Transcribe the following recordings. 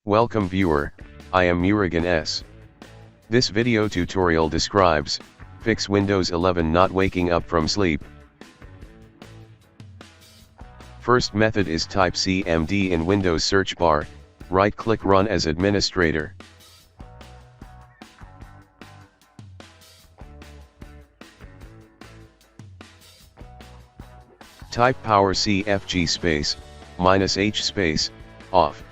Welcome viewer, I am Murugan S. This video tutorial describes, fix Windows 11 not waking up from sleep. First method is type CMD in Windows search bar, right click run as administrator. Type power CFG space, -H space, off.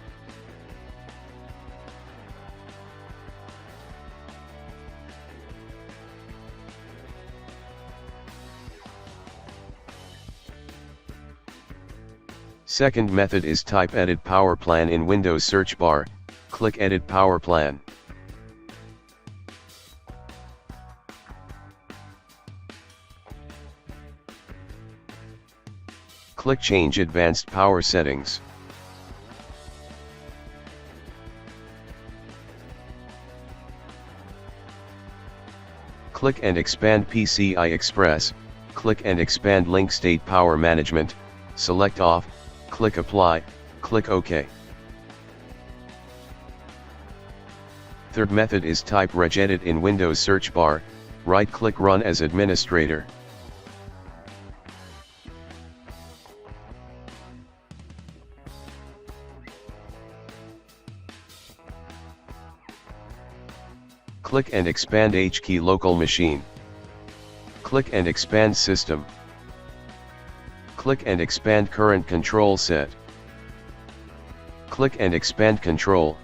Second method is type edit power plan in Windows search bar, click edit power plan. Click change advanced power settings. Click and expand PCI Express, click and expand link state power management, select off, click apply, click OK. Third method is type regedit in Windows search bar, right click run as administrator. Click and expand HKey local machine. Click and expand system. Click and expand current control set. Click and expand control.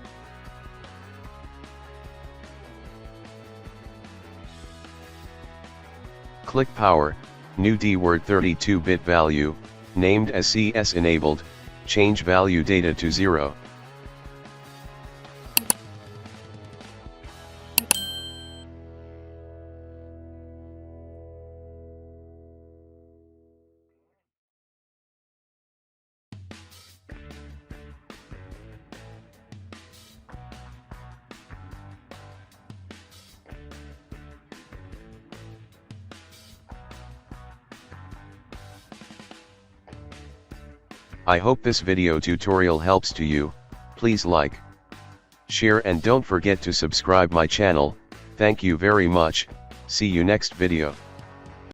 Click power, new D-word 32-bit value, named as CS enabled, change value data to 0. I hope this video tutorial helps to you. Please like, share and don't forget to subscribe my channel. Thank you very much. See you next video.